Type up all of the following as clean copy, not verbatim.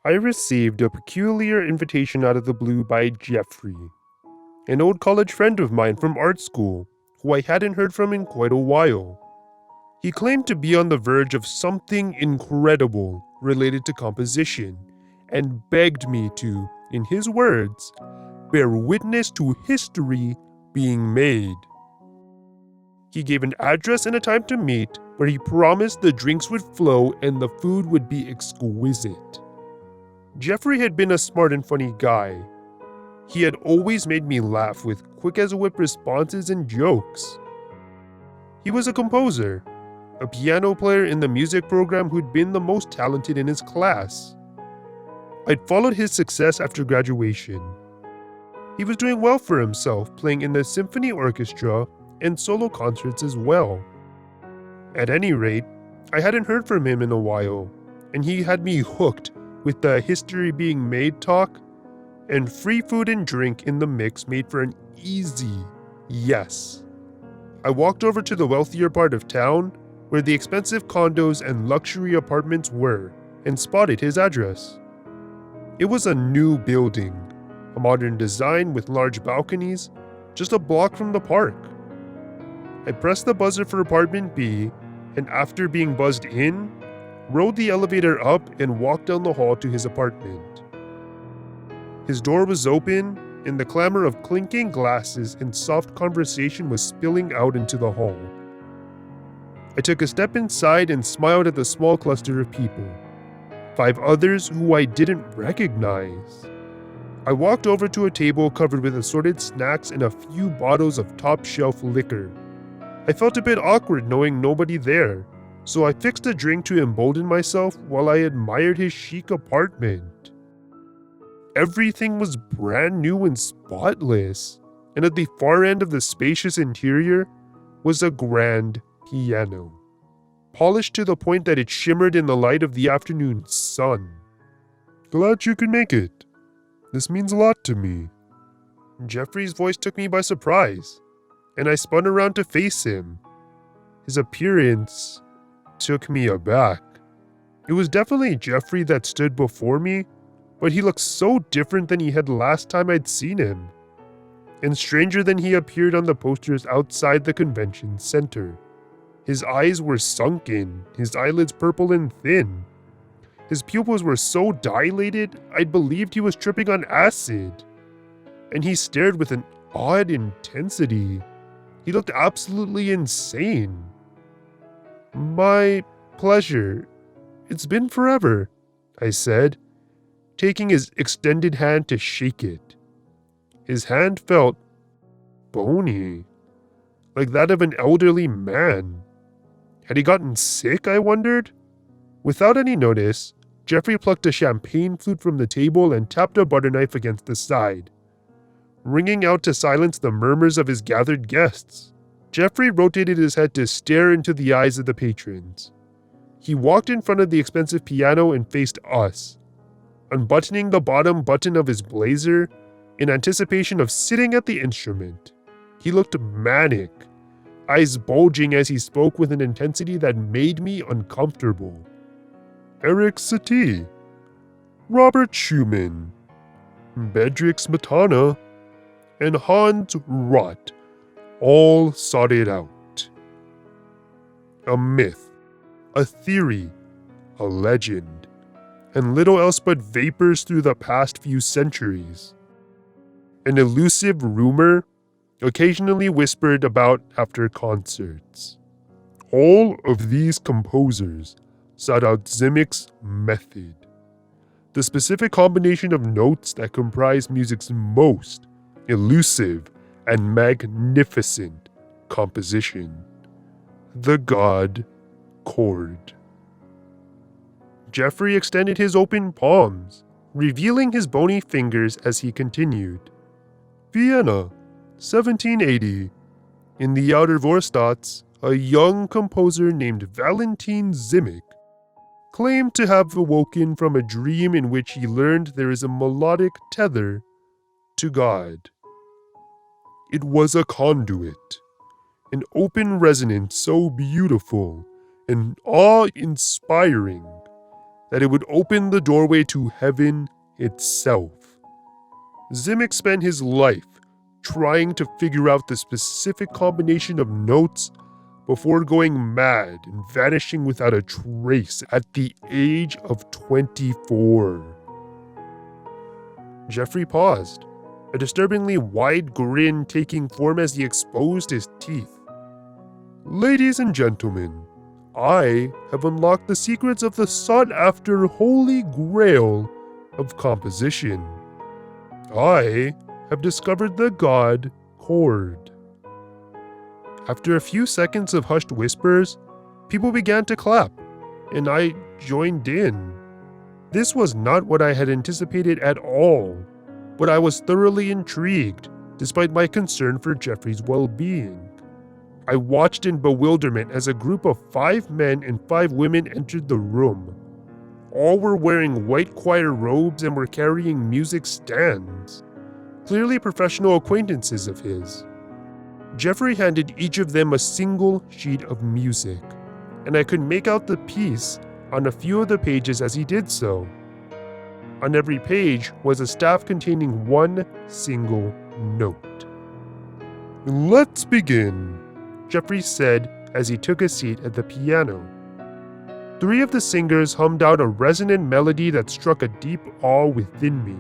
I received a peculiar invitation out of the blue by Jeffrey, an old college friend of mine from art school, who I hadn't heard from in quite a while. He claimed to be on the verge of something incredible related to composition, and begged me to, in his words, bear witness to history being made. He gave an address and a time to meet, where he promised the drinks would flow and the food would be exquisite. Jeffrey had been a smart and funny guy. He had always made me laugh with quick-as-a-whip responses and jokes. He was a composer, a piano player in the music program who'd been the most talented in his class. I'd followed his success after graduation. He was doing well for himself, playing in the symphony orchestra and solo concerts as well. At any rate, I hadn't heard from him in a while, and he had me hooked with the history being made talk, and free food and drink in the mix made for an easy yes. I walked over to the wealthier part of town, where the expensive condos and luxury apartments were, and spotted his address. It was a new building, a modern design with large balconies, just a block from the park. I pressed the buzzer for apartment B, and after being buzzed in, rode the elevator up and walked down the hall to his apartment. His door was open, and the clamor of clinking glasses and soft conversation was spilling out into the hall. I took a step inside and smiled at the small cluster of people, 5 others who I didn't recognize. I walked over to a table covered with assorted snacks and a few bottles of top-shelf liquor. I felt a bit awkward knowing nobody there, so I fixed a drink to embolden myself while I admired his chic apartment. Everything was brand new and spotless, and at the far end of the spacious interior was a grand piano, polished to the point that it shimmered in the light of the afternoon sun. "Glad you could make it. This means a lot to me." Jeffrey's voice took me by surprise, and I spun around to face him. His appearance took me aback. It was definitely Jeffrey that stood before me, but he looked so different than he had last time I'd seen him, and stranger than he appeared on the posters outside the convention center. His eyes were sunken, his eyelids purple and thin. His pupils were so dilated, I'd believed he was tripping on acid. And he stared with an odd intensity. He looked absolutely insane. "My pleasure. It's been forever," I said, taking his extended hand to shake it. His hand felt bony, like that of an elderly man. Had he gotten sick, I wondered? Without any notice, Jeffrey plucked a champagne flute from the table and tapped a butter knife against the side, ringing out to silence the murmurs of his gathered guests. Jeffrey rotated his head to stare into the eyes of the patrons. He walked in front of the expensive piano and faced us, unbuttoning the bottom button of his blazer in anticipation of sitting at the instrument. He looked manic, eyes bulging as he spoke with an intensity that made me uncomfortable. "Eric Satie, Robert Schumann, Bedřich Smetana, and Hans Rott all sought it out. A myth, a theory, a legend, and little else but vapors through the past few centuries. An elusive rumor, occasionally whispered about after concerts. All of these composers sought out Zimmick's method, the specific combination of notes that comprise music's most elusive and magnificent composition, the god chord." Jeffrey extended his open palms, revealing his bony fingers as he continued. "Vienna, 1780. In the outer Vorstadt, a young composer named Valentin Zimmick claimed to have awoken from a dream in which he learned there is a melodic tether to God. It was a conduit, an open resonance so beautiful and awe-inspiring that it would open the doorway to heaven itself. Zymek spent his life trying to figure out the specific combination of notes before going mad and vanishing without a trace at the age of 24. Jeffrey paused, a disturbingly wide grin taking form as he exposed his teeth. Ladies and gentlemen, I have unlocked the secrets of the sought-after holy grail of composition. I have discovered the god Chord. After a few seconds of hushed whispers, people began to clap, and I joined in. This was not what I had anticipated at all, but I was thoroughly intrigued, despite my concern for Jeffrey's well-being. I watched in bewilderment as a group of 5 men and 5 women entered the room. All were wearing white choir robes and were carrying music stands, clearly professional acquaintances of his. Jeffrey handed each of them a single sheet of music, and I could make out the piece on a few of the pages as he did so. On every page was a staff containing one single note. Let's begin, Jeffrey said as he took a seat at the piano. 3 of the singers hummed out a resonant melody that struck a deep awe within me.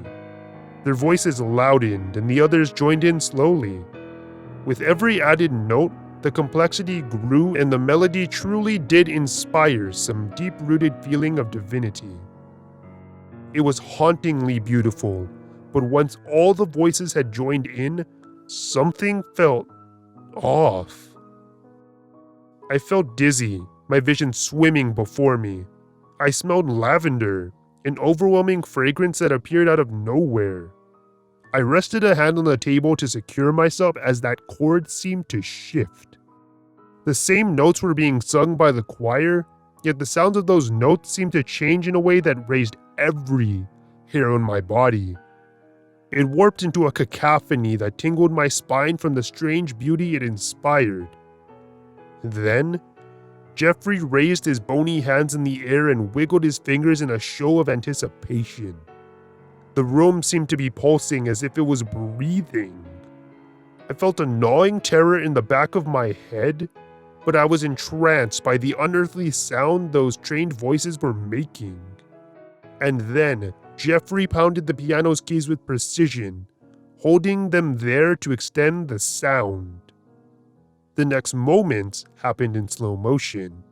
Their voices loudened and the others joined in slowly. With every added note, the complexity grew and the melody truly did inspire some deep-rooted feeling of divinity. It was hauntingly beautiful, but once all the voices had joined in, something felt off. I felt dizzy, my vision swimming before me. I smelled lavender, an overwhelming fragrance that appeared out of nowhere. I rested a hand on the table to secure myself as that chord seemed to shift. The same notes were being sung by the choir, yet the sounds of those notes seemed to change in a way that raised every hair on my body. It warped into a cacophony that tingled my spine from the strange beauty it inspired. Then, Jeffrey raised his bony hands in the air and wiggled his fingers in a show of anticipation. The room seemed to be pulsing as if it was breathing. I felt a gnawing terror in the back of my head, but I was entranced by the unearthly sound those trained voices were making. And then, Jeffrey pounded the piano's keys with precision, holding them there to extend the sound. The next moment happened in slow motion.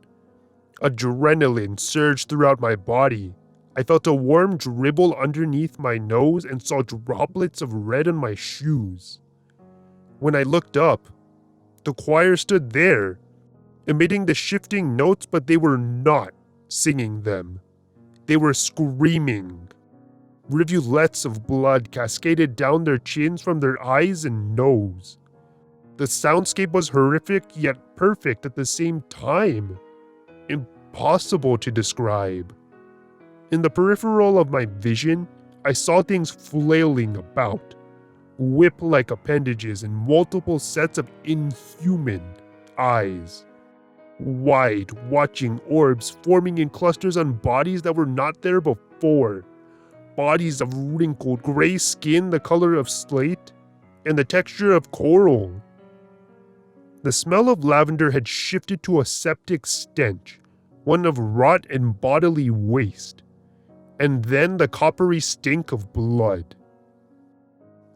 Adrenaline surged throughout my body. I felt a warm dribble underneath my nose and saw droplets of red on my shoes. When I looked up, the choir stood there, emitting the shifting notes, but they were not singing them. They were screaming. Rivulets of blood cascaded down their chins from their eyes and nose. The soundscape was horrific yet perfect at the same time. Impossible to describe. In the peripheral of my vision, I saw things flailing about, whip-like appendages and multiple sets of inhuman eyes. Wide, watching orbs forming in clusters on bodies that were not there before. Bodies of wrinkled gray skin the color of slate and the texture of coral. The smell of lavender had shifted to a septic stench, one of rot and bodily waste, and then the coppery stink of blood.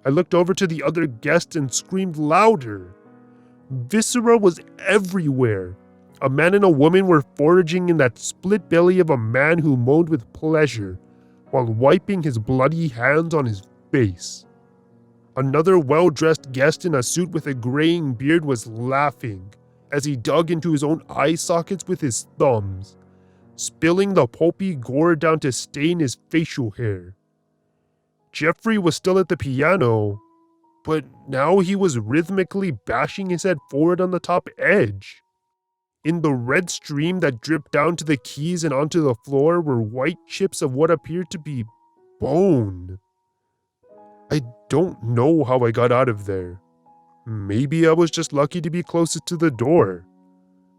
I looked over to the other guests and screamed louder. Viscera was everywhere. A man and a woman were foraging in that split belly of a man who moaned with pleasure while wiping his bloody hands on his face. Another well-dressed guest in a suit with a graying beard was laughing as he dug into his own eye sockets with his thumbs, spilling the pulpy gore down to stain his facial hair. Jeffrey was still at the piano, but now he was rhythmically bashing his head forward on the top edge. In the red stream that dripped down to the keys and onto the floor were white chips of what appeared to be bone. I don't know how I got out of there. Maybe I was just lucky to be closest to the door.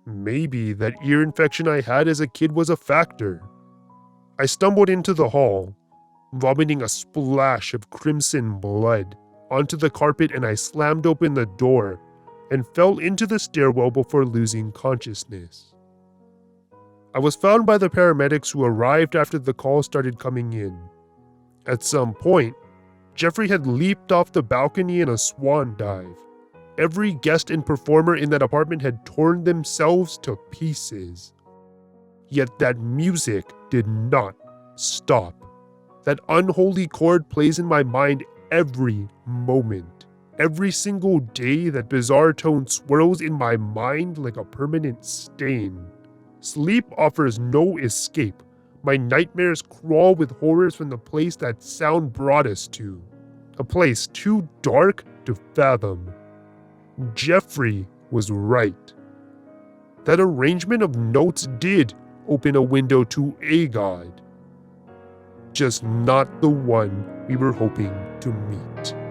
Maybe that ear infection I had as a kid was a factor. I stumbled into the hall, vomiting a splash of crimson blood onto the carpet, and I slammed open the door and fell into the stairwell before losing consciousness. I was found by the paramedics who arrived after the calls started coming in. At some point, Jeffrey had leaped off the balcony in a swan dive. Every guest and performer in that apartment had torn themselves to pieces. Yet that music did not stop. That unholy chord plays in my mind every moment. Every single day, that bizarre tone swirls in my mind like a permanent stain. Sleep offers no escape. My nightmares crawl with horrors from the place that sound brought us to. A place too dark to fathom. Jeffrey was right. That arrangement of notes did open a window to a god. Just not the one we were hoping to meet.